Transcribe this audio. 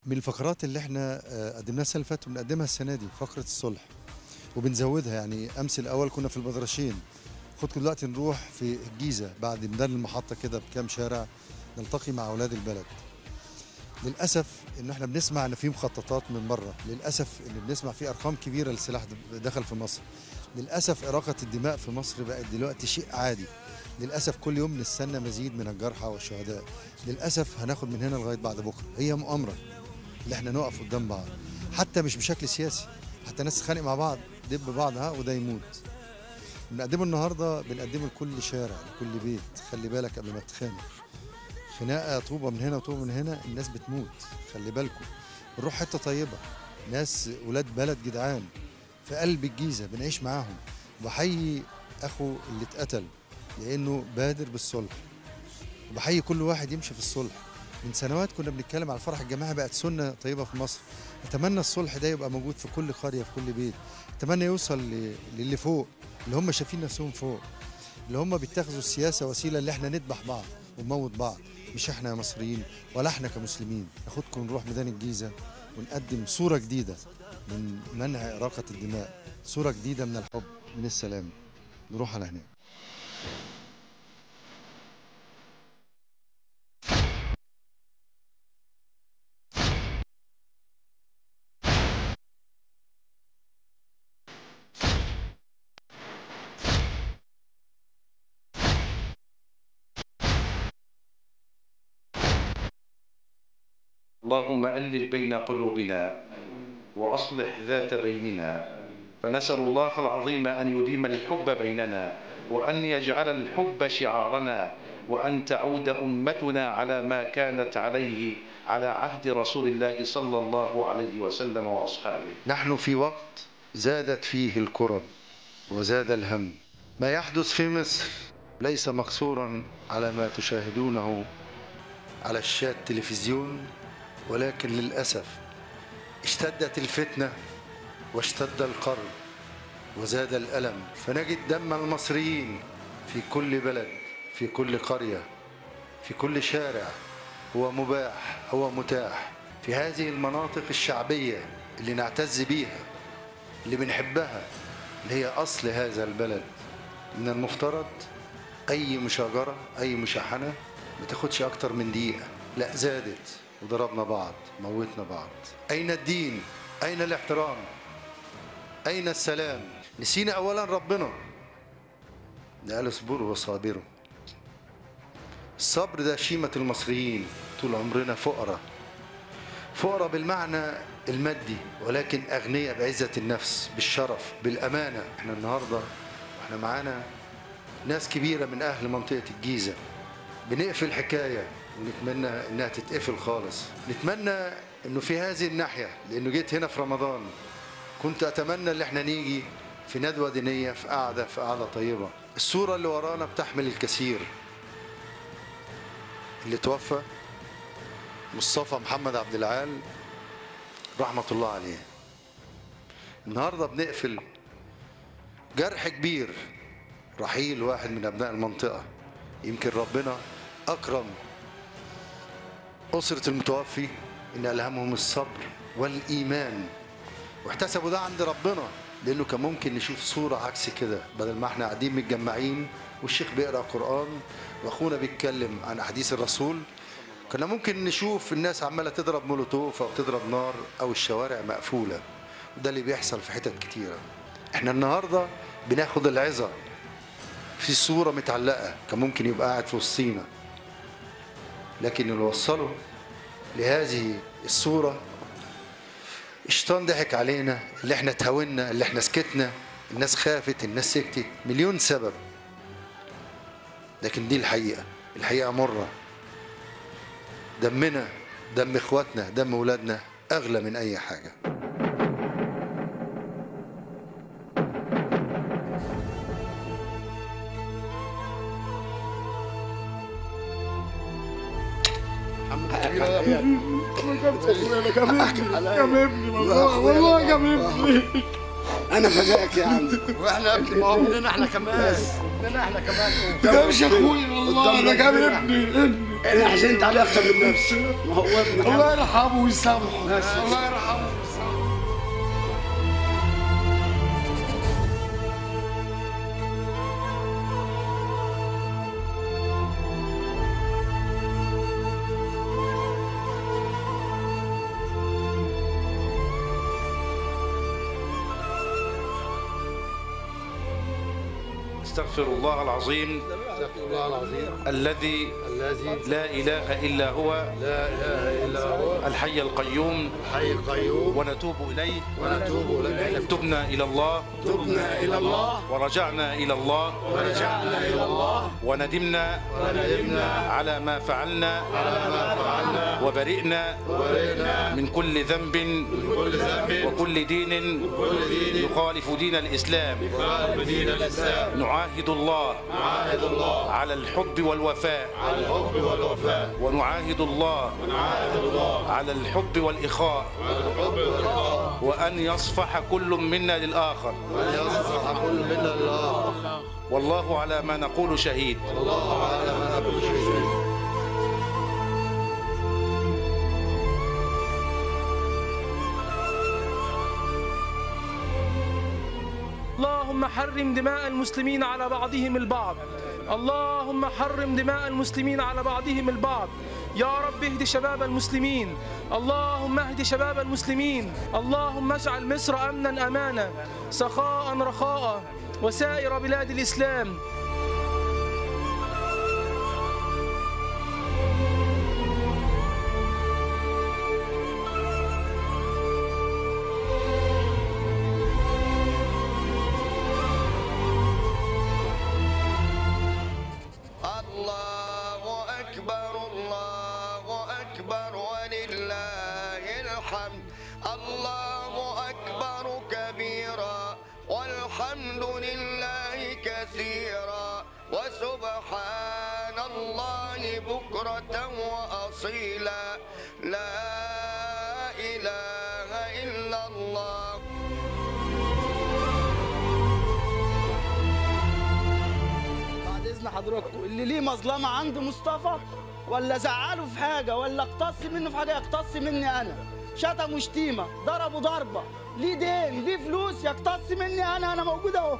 من الفقرات اللي احنا قدمناها السنه اللي فاتت وبنقدمها السنه دي فقره الصلح وبنزودها. يعني امس الاول كنا في البدرشين، خدكم دلوقتي نروح في الجيزه بعد ميدان المحطه كده بكام شارع نلتقي مع اولاد البلد. للاسف ان احنا بنسمع ان في مخططات من بره، للاسف ان بنسمع في ارقام كبيره للسلاح دخل في مصر. للاسف اراقه الدماء في مصر بقت دلوقتي شيء عادي. للاسف كل يوم نستنى مزيد من الجرحى والشهداء. للاسف هناخد من هنا لغايه بعد بكره. هي مؤامره اللي احنا نقف قدام بعض، حتى مش بشكل سياسي، حتى ناس تتخانق مع بعض دب بعض وده يموت. بنقدمه النهارده بنقدمه لكل شارع لكل بيت. خلي بالك قبل ما تتخانق، خناقه طوبه من هنا وطوبه من هنا الناس بتموت. خلي بالكم بنروح حته طيبه، ناس ولاد بلد جدعان في قلب الجيزه بنعيش معاهم. وبحيي اخو اللي اتقتل لانه بادر بالصلح، وبحيي كل واحد يمشي في الصلح. من سنوات كنا بنتكلم على الفرح الجماعي، بقت سنه طيبه في مصر. اتمنى الصلح ده يبقى موجود في كل قريه في كل بيت. اتمنى يوصل للي فوق، اللي هم شايفين نفسهم فوق، اللي هم بيتخذوا السياسه وسيله اللي احنا نذبح بعض ونموت بعض. مش احنا يا مصريين ولا احنا كمسلمين. ناخدكم نروح ميدان الجيزه ونقدم صوره جديده من منع اراقه الدماء، صوره جديده من الحب من السلام. نروح على هناك. اللهم ألف بين قلوبنا وأصلح ذات بيننا، فنسأل الله العظيم أن يديم الحب بيننا، وأن يجعل الحب شعارنا، وأن تعود أمتنا على ما كانت عليه على عهد رسول الله صلى الله عليه وسلم وأصحابه. نحن في وقت زادت فيه الكرب وزاد الهم. ما يحدث في مصر ليس مقصورا على ما تشاهدونه على الشاشة التلفزيون، ولكن للأسف اشتدت الفتنة واشتد القرب وزاد الألم. فنجد دم المصريين في كل بلد، في كل قرية، في كل شارع. هو مباح، هو متاح في هذه المناطق الشعبية اللي نعتز بيها، اللي بنحبها، اللي هي أصل هذا البلد. من المفترض أي مشاجرة أي مشاحنة ما تاخدش أكتر من دقيقة. لا، زادت وضربنا بعض، موتنا بعض. أين الدين؟ أين الاحترام؟ أين السلام؟ نسينا أولا ربنا، ده قال اصبروا وصابروا. الصبر ده شيمة المصريين. طول عمرنا فقراء، فقراء بالمعنى المادي، ولكن أغنياء بعزة النفس، بالشرف، بالأمانة. احنا النهاردة واحنا معانا ناس كبيرة من أهل منطقة الجيزة بنقفل حكاية ونتمنى إنها تتقفل خالص. نتمنى إنه في هذه الناحية، لأنه جيت هنا في رمضان كنت أتمنى إن احنا نيجي في ندوة دينية، في قعدة طيبة. الصورة اللي ورانا بتحمل الكثير. اللي توفى مصطفى محمد عبد العال رحمة الله عليه. النهاردة بنقفل جرح كبير، رحيل واحد من أبناء المنطقة. يمكن ربنا أكرم أسرة المتوفي إن ألهمهم الصبر والإيمان، واحتسبوا ده عند ربنا. لأنه كان ممكن نشوف صورة عكس كده، بدل ما احنا قاعدين متجمعين والشيخ بيقرأ قرآن وأخونا بيتكلم عن أحاديث الرسول، كنا ممكن نشوف الناس عمالة تضرب مولوتوف أو تضرب نار أو الشوارع مقفولة. وده اللي بيحصل في حتت كتيرة. احنا النهاردة بناخد العظة في صورة متعلقة، كان ممكن يبقى قاعد في وسطينا، لكن اللي وصله لهذه الصورة الشيطان ضحك علينا. اللي احنا تهاونا، اللي احنا سكتنا، الناس خافت، الناس سكتت، مليون سبب. لكن دي الحقيقة، الحقيقة مرة. دمنا، دم اخواتنا، دم ولادنا اغلى من اي حاجة. والله جامبني. انا فداك يا عم. واحنا يا ابني ما هو مننا احنا كمان، مننا احنا كمان. ده مش اخويا والله، انا جامبني. انا حزنت عليه اكتر من نفسي. ما هو ابن الله يرحمه ويسامحه، الله يرحمه ويسامحه. استغفر الله العظيم الذي لا إله إلا هو الحي القيوم ونتوب إليه تبنا إلى الله ورجعنا إلى الله وندمنا على ما فعلنا وبرئنا من كل ذنب وكل دين يخالف دين الإسلام. نعاهد الله على الحب والوفاء ونعاهد الله على الحب والإخاء وأن يصفح كل منا للآخر والله على ما نقول شهيد. اللهم حرم دماء المسلمين على بعضهم البعض، اللهم حرم دماء المسلمين على بعضهم البعض. يا رب اهد شباب المسلمين، اللهم اهد شباب المسلمين، اللهم اجعل مصر أمنا أمانا سخاء رخاء وسائر بلاد الإسلام. الله أكبر كبيرا والحمد لله كثيرا وسبحان الله بكرة وأصيلا لا إله إلا الله. بعد إذن حضراتكم اللي ليه مظلمة عند مصطفى ولا زعله في حاجة ولا اقتص منه في حاجة يقتص مني أنا. شتم وشتيمة، ضربوا ضربة، ليه دين، ليه فلوس، يقتص مني أنا موجود أهو.